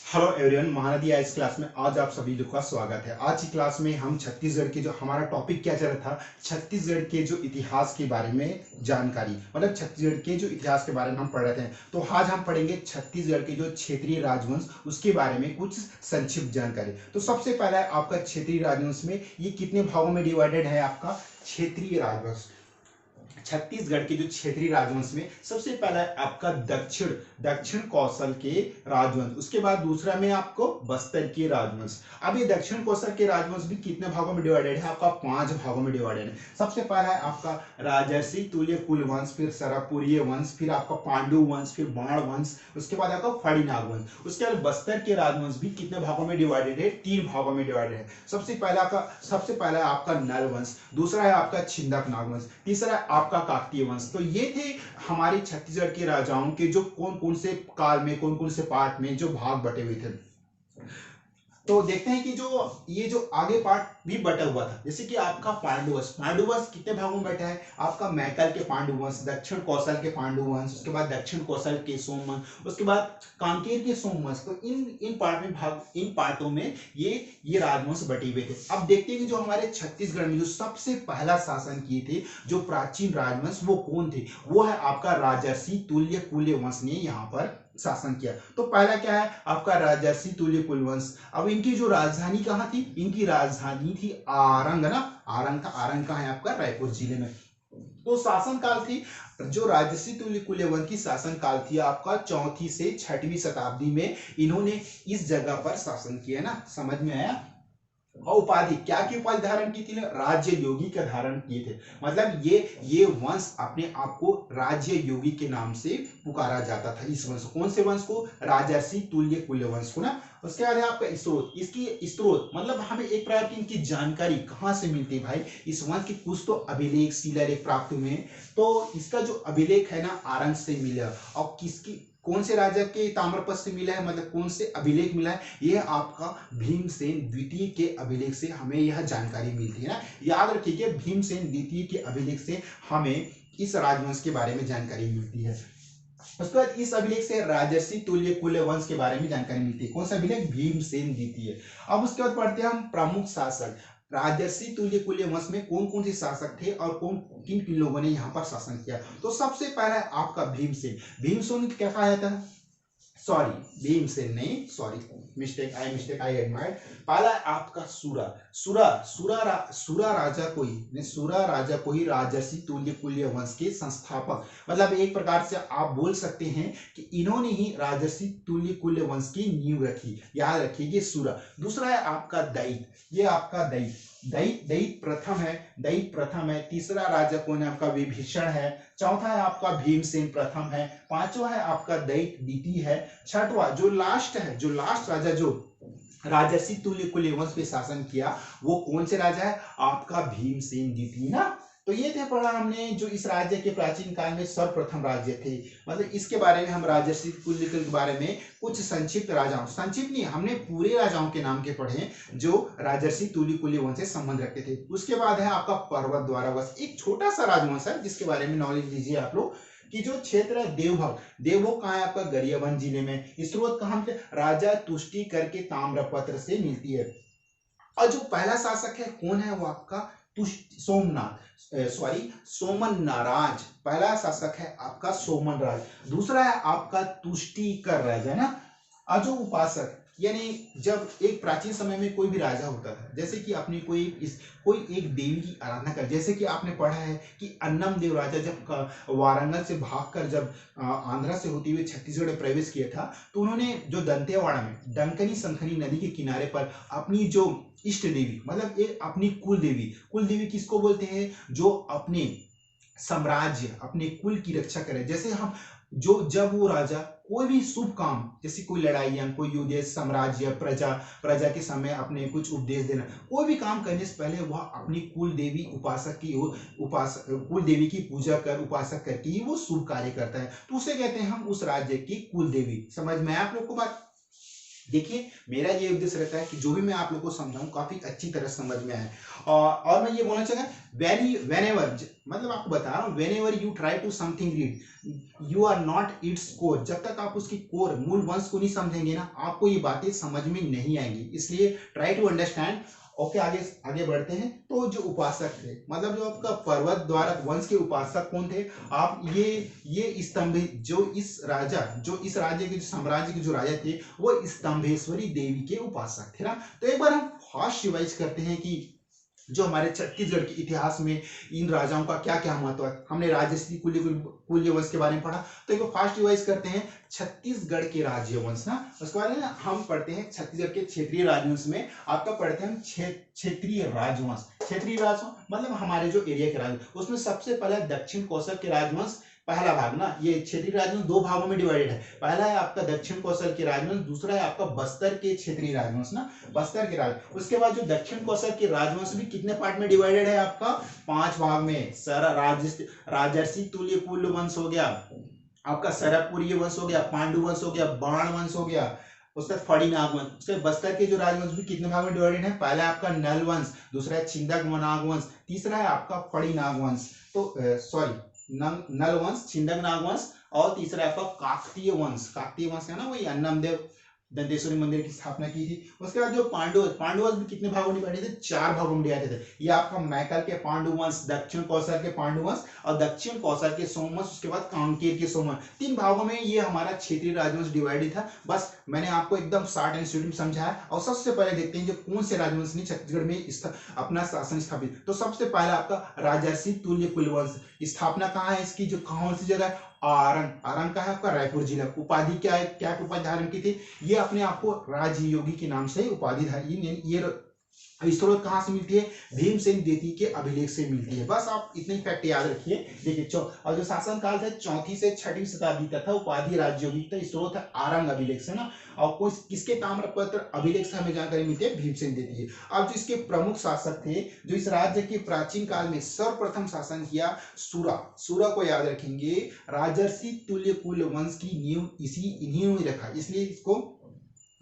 Hello everyone, Mahanadi ice class में आज आप सभी लोग का स्वागत है। आज की क्लास में हम छत्तीसगढ़ के जो हमारा टॉपिक क्या चल रहा था, छत्तीसगढ़ के जो इतिहास के बारे में जानकारी, मतलब छत्तीसगढ़ के जो इतिहास के बारे में हम पढ़ रहे थे। तो आज हम पढ़ेंगे छत्तीसगढ़ के जो क्षेत्रीय राजवंश उसके बारे में कुछ संक्षिप्त जानकारी। तो सबसे पहला है आपका क्षेत्रीय राजवंश में ये कितने भागों में डिवाइडेड है। आपका क्षेत्रीय राजवंश छत्तीसगढ़ के जो क्षेत्रीय राजवंश में सबसे पहला है आपका दक्षिण दक्षिण कौशल के राजवंश। उसके बाद दूसरा में आपको बस्तर के राजवंश। अब ये दक्षिण कौशल के राजवंश भी कितने भागों में डिवाइडेड है, आपका 5 भागों में डिवाइडेड है। सबसे पहला है आपका राजर्षि तुल्य कुल वंश, फिर सरपुरीय वंश, फिर आपका पांडु वंश, फिर बाण वंश, उसके बाद आपका फड़ीनाग वंश। उसके बाद बस्तर के राजवंश भी कितने भागों में डिवाइडेड है, 3 भागों में डिवाइडेड है। सबसे पहला है आपका नल वंश, दूसरा है आपका छिंदक नाग वंश, तीसरा है आपका काकतीय वंश। तो ये थे हमारे छत्तीसगढ़ के राजाओं के जो कौन कौन से काल में, कौन कौन से पार्ट में जो भाग बटे हुए थे। तो देखते हैं कि जो आगे पार्ट भी बटा हुआ था, जैसे कि आपका पांडुवंश। पांडुवंश कितने भागों में बटा है, आपका मैकल के पांडुवंश, दक्षिण कौशल के पांडुवंश, उसके बाद दक्षिण कौशल के सोमवंश, उसके बाद कांकेर के सोमवंश। तो इन पार्टों में ये राजवंश बटे हुए थे। अब देखते हैं कि जो हमारे छत्तीसगढ़ में जो सबसे पहला शासन किए थे जो प्राचीन राजवंश, वो कौन थे। वो है आपका राजर्षि तुल्य कुल्य वंश ने यहाँ पर शासन किया। तो पहला क्या है आपका राजर्षि तुल्य कुलवंश। अब इनकी जो राजधानी कहाँ थी, इनकी राजधानी थी आरंग ना, आरंग था। आरंग कहाँ है आपका, रायपुर जिले में। तो शासन काल थी जो राजर्षि तुल्य कुलवंश की शासन काल थी आपका 4वीं से 6वीं शताब्दी में इन्होंने इस जगह पर शासन किया ना, समझ में आया। और उपाधि क्या की उपाधि धारण की थी, राज्य योगी का धारण किए थे। मतलब ये वंश अपने आप को राज्य योगी के नाम से पुकारा जाता था। इस वंश, कौन से वंश को, राजर्षि तुल्य कुल्य वंश को ना। उसके बाद है आपका स्त्रोत। इसकी स्त्रोत मतलब हमें एक प्रकार की इनकी जानकारी कहाँ से मिलती है भाई, इस वंश के कुछ तो अभिलेख शिलालेख प्राप्त हुए हैं। तो इसका जो अभिलेख है ना, आरंग से मिला। और किसकी, कौन से राजा के ताम्रपत्र से मिला है, मतलब कौन से अभिलेख मिला है, यह आपका भीमसेन द्वितीय के अभिलेख से हमें यह जानकारी मिलती है ना। याद रखिए भीमसेन द्वितीय के अभिलेख से हमें इस राजवंश के बारे में जानकारी मिलती है। उसके बाद इस अभिलेख से राजर्षि तुल्य कुल्य वंश के बारे में जानकारी मिलती है। कौन सा अभिलेख, भीमसेन द्वितीय। अब उसके बाद पढ़ते हैं हम प्रमुख शासक। राजर्षि तुल्य कुल्य वंश में कौन कौन से शासक थे और किन किन लोगों ने यहाँ पर शासन किया। तो सबसे पहला है आपका भीमसेन। भीमसेन क्या कहा जाता है, सॉरी भीमसेन नहीं, सॉरी मिस्टेक आई एडमायर्ड। पहला है आपका सुरा राजा को ही राजर्षि तुल्य कुल्य वंश के संस्थापक, मतलब एक प्रकार से आप बोल सकते हैं कि इन्होंने ही राजर्षि तुल्य कुल्य वंश की नींव रखी। याद रखिए सुरा। दूसरा है आपका दैत, ये आपका दैत प्रथम है। तीसरा राजा कौन है आपका, विभीषण है। चौथा है आपका भीमसेन प्रथम है। पांचवा है आपका दैत द्वितीय है। छठवा जो लास्ट राजा जो राजर्षि तुल्य कुल्य वंश पे शासन किया, वो कौन से राजा है, आपका भीमसेन द्वितीय ना। तो ये थे पढ़ा हमने जो इस राज्य के प्राचीन काल में सर्वप्रथम राज्य थे। मतलब इसके बारे में हम राजर्षि कुल्य के बारे में कुछ संक्षिप्त नहीं, हमने पूरे राजाओं के नाम के पढ़े जो राजर्षि तुल्य कुल्य वंश से संबंध रखते थे। उसके बाद है आपका पर्वत द्वारा वंश, एक छोटा सा राजवंश है जिसके बारे में नॉलेज लीजिए आप लोग कि जो क्षेत्र है देवभोग कहाँ है आपका, गरियाबंद जिले में। स्रोत कहाँ से, राजा तुष्टिकर के ताम्रपत्र से मिलती है। और जो पहला शासक है कौन है, वो आपका सोमन नाराज। पहला शासक है आपका सोमन राज। दूसरा है आपका तुष्टिकर राजा ना। और जो उपासक, यानी जब एक प्राचीन समय में कोई भी राजा होता था, जैसे कि अपनी कोई एक देवी की आराधना कर, जैसे कि आपने पढ़ा है कि अन्नम देव राजा जब वारंगल से भागकर जब आंध्रा से होते हुए छत्तीसगढ़ में प्रवेश किया था, तो उन्होंने जो दंतेवाड़ा में डंकनी संखनी नदी के किनारे पर अपनी जो इष्ट देवी, मतलब एक अपनी कुल देवी किसको बोलते हैं, जो अपने साम्राज्य अपने कुल की रक्षा करे। जैसे हम जब वो राजा कोई भी शुभ काम, जैसे कोई लड़ाई या कोई युद्ध, साम्राज्य प्रजा के समय अपने कुछ उपदेश देना, कोई भी काम करने से पहले वह अपनी कुल देवी कुल देवी की पूजा कर उपासक करके ही वो शुभ कार्य करता है। तो उसे कहते हैं हम उस राज्य की कुल देवी। समझ में आया आप लोग को बात। देखिए, मेरा ये उद्देश्य रहता है कि जो भी मैं आप लोगों को समझाऊं काफी अच्छी तरह समझ में आए। और मैं ये बोलना चाहूंगा, वेन मतलब आपको बता रहा हूँ, whenever you try to something read you are not it's core. जब तक आप उसकी कोर मूल वंश को नहीं समझेंगे ना, आपको ये बातें समझ में नहीं आएंगी। इसलिए ट्राई टू अंडरस्टैंड। ओके, आगे आगे बढ़ते हैं। तो जो उपासक थे, मतलब जो आपका पर्वत द्वारा वंश के उपासक कौन थे? आप ये स्तंभ, जो इस राज्य के, साम्राज्य के जो राजा थे, वो स्तंभेश्वरी देवी के उपासक थे ना। तो एक बार हम फास्ट रिवाइज करते हैं कि जो हमारे छत्तीसगढ़ के इतिहास में इन राजाओं का क्या क्या महत्व है। हमने राजश्री कुल्य वंश के बारे में पढ़ा, तो एक बार फास्ट रिवाइज करते हैं छत्तीसगढ़ के राज्य वंश ना। उसके बाद में हम पढ़ते हैं छत्तीसगढ़ के क्षेत्रीय राजवंश में, आपका पढ़ते हैं हम क्षेत्रीय राजवंश। क्षेत्रीय राजवंश मतलब हमारे जो एरिया के राजवंश, उसमें सबसे पहला दक्षिण कौशल के राजवंश, पहला भाग ना। ये क्षेत्रीय राजवंश दो भागों में डिवाइडेड है। पहला है आपका दक्षिण कौशल के राजवंश, दूसरा है आपका बस्तर के क्षेत्रीय राजवंश ना, बस्तर के राज। उसके बाद जो दक्षिण कौशल के राजवंश भी कितने पार्ट में डिवाइडेड है? आपका 5 भाग में। राजर्षि तुल्य कुल वंश हो गया, आपका सरपुरी वंश हो गया, पांडु वंश हो गया, बाण वंश हो गया, उसके बाद फड़ी नाग वंश। उसके बस्तर के जो राजवंश भी कितने भाग में डिवाइडेड है? पहला है आपका नल वंश, दूसरा है छिंदक नाग वंश, तीसरा है आपका फड़ी नाग वंश, तो सॉरी नल वंश, छिंदक नाग वंश, और तीसरा है आपका काकतीय वंश। काकतीय वंश है ना, वही अन्नमदेव दंतेश्वरी मंदिर की स्थापना की थी। उसके बाद जो पांडुवंश भी कितने भागों में डिवाइडेड थे? 4 भागों में डिवाइडेड थे। ये आपका मैकल के पांडुवंश, दक्षिण कौशल के पांडुवंश, और दक्षिण कौशल के सोमवंश, उसके बाद कांकेर के सोमवंश। 3 भागों में ये हमारा क्षेत्रीय राजवंश डिवाइडेड था। बस मैंने आपको एकदम शॉर्ट एंड स्वीट में समझाया। और सबसे पहले देखते हैं जो कौन से राजवंश ने छत्तीसगढ़ में अपना शासन स्थापित। तो सबसे पहला आपका राजर्षि तुल्य कुलवंश। स्थापना कहाँ है इसकी? जो कौन सी जगह? आरंग। आरंग का है आपका रायपुर जिला। उपाधि क्या है? क्या उपाधि धारण की थी? ये अपने आप को राजयोगी के नाम से उपाधि ये स्रोत कहां से मिलती है? भीमसेन देती के अभिलेख से मिलती है। बस आप इतने फैक्ट याद रखिए। देखिए, और जो शासन काल था 4वीं से 6वीं शताब्दी तक था, उपाधि राज्योगी का स्रोत है आरंग अभिलेख से ना। और कोई किसके ताम्रपत्र अभिलेख से हमें जानकारी मिलती है? भीमसेन देती है। अब जो इसके प्रमुख शासक थे, जो इस राज्य के प्राचीन काल में सर्वप्रथम शासन किया, सूरा को याद रखेंगे। राजर्षि तुल्य कुल वंश की नींव इन्हीं ने रखा, इसलिए इसको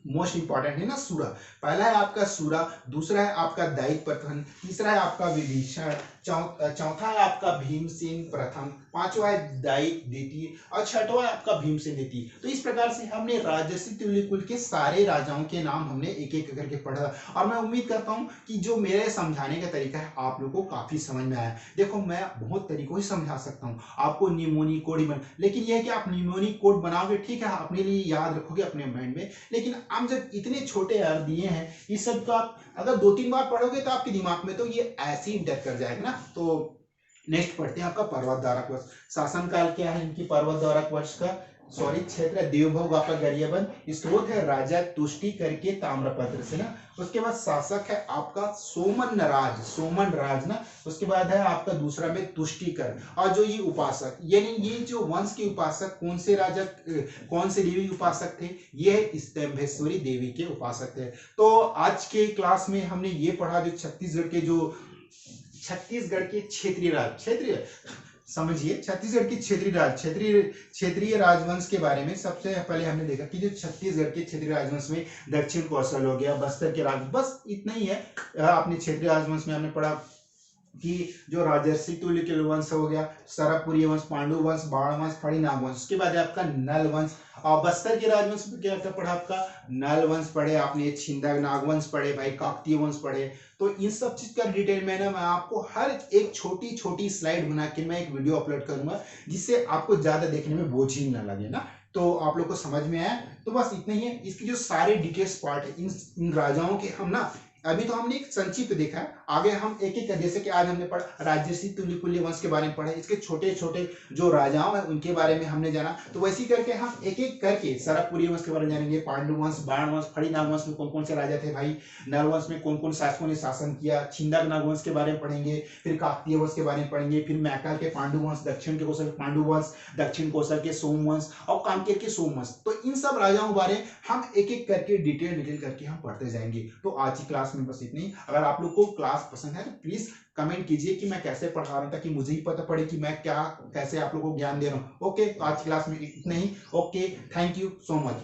मोस्ट इंपॉर्टेंट है ना सूरा। पहला है आपका सूरा, दूसरा है आपका दैत प्रथम, तीसरा है आपका विभीषण, चौथा है आपका भीमसेन प्रथम, पांचवा है दैत द्वितीय, और छठवा है आपका भीमसेन द्वितीय। तो इस प्रकार से हमने राजर्षि तुल्य कुल के सारे राजाओं के नाम हमने एक एक करके पढ़ा। और मैं उम्मीद करता हूं कि जो मेरे समझाने का तरीका है आप लोगों को काफी समझ में आया। देखो, मैं बहुत तरीकों से समझा सकता हूँ आपको, निमोनिक कोड ही लेकिन यह है कि आप निमोनिक कोड बनाओगे, ठीक है, अपने लिए याद रखोगे अपने माइंड में। लेकिन हम जब इतने छोटे अर्थ दिए हैं, इस सब को आप अगर 2-3 बार पढ़ोगे तो आपके दिमाग में तो ये ऐसे ही इंटर कर जाएगा ना। तो नेक्स्ट पढ़ते हैं आपका पर्वत द्वारक वर्ष। शासन काल क्या है इनकी पर्वत द्वारक वर्ष का? सॉरी, क्षेत्र देवभोग आपका गरियाबंद। स्रोत है राजा तुष्टि करके ताम्रपत्र से ना। उसके बाद शासक है आपका सोमन राज ना। उसके बाद है आपका दूसरा में तुष्टिकर। और जो ये उपासक, यानी ये जो वंश के उपासक कौन से राजा, कौन से देवी उपासक थे? ये स्तंभेश्वरी देवी के उपासक थे। तो आज के क्लास में हमने ये पढ़ा जो छत्तीसगढ़ के क्षेत्रीय समझिए, छत्तीसगढ़ की क्षेत्रीय राजवंश के बारे में। सबसे पहले हमने देखा कि जो छत्तीसगढ़ के क्षेत्रीय राजवंश में दक्षिण कौशल हो गया, बस्तर के राज, बस इतना ही है। अपने क्षेत्रीय राजवंश में हमने पढ़ा कि जो राजर्षि तुल्य के वंश हो गया, सरपुरी वंश, पांडु वंश, बाण वंश, फड़ी नाग वंश। उसके बाद आपका नल वंश। और बस्तर के राजवंश में क्या पढ़ा? आपका नल वंश पढ़े आपने, छिंदक नागवंश पढ़े भाई, काकतीय वंश पढ़े। तो इन सब चीज का डिटेल में ना मैं आपको हर एक छोटी छोटी स्लाइड बना के मैं एक वीडियो अपलोड करूंगा, जिससे आपको ज्यादा देखने में बोझ ही ना लगे ना। तो आप लोग को समझ में आया? तो बस इतना ही है। इसकी जो सारे डिटेल्स पार्ट है इन राजाओं के, हम ना अभी तो हमने एक संक्षिप्त देखा है, आगे हम एक एक, जैसे कि आज हमने पढ़ा राजर्षि तुल्य कुल्य वंश के बारे में पढ़ा, इसके छोटे छोटे जो राजाओं हैं उनके बारे में हमने जाना। तो वैसे ही करके हम एक एक करके सरपुरी वंश के बारे में जानेंगे, पांडु वंश, बाण वंश, फड़ी नागवंश में कौन कौन से राजा थे भाई, नल वंश में कौन कौन शासकों ने शासन किया, छिंदक नागवंश के बारे में पढ़ेंगे, फिर काकतीय वंश के बारे में पढ़ेंगे, फिर मैकल के पांडु वंश, दक्षिण के कौशल के पांडु वंश, दक्षिण कौशल के सोमवंश, और कांकेर के सोमवंश। तो इन सब राजाओं के बारे हम एक एक करके डिटेल करके हम पढ़ते जाएंगे। तो आज की क्लास में बस इतनी। अगर आप लोग को क्लास पसंद है तो प्लीज कमेंट कीजिए कि मैं कैसे पढ़ा रहा हूं, ताकि मुझे ही पता पड़े कि मैं क्या कैसे आप लोगों को ज्ञान दे रहा हूं। ओके, तो आज की क्लास में इतना ही। Okay, thank you so much.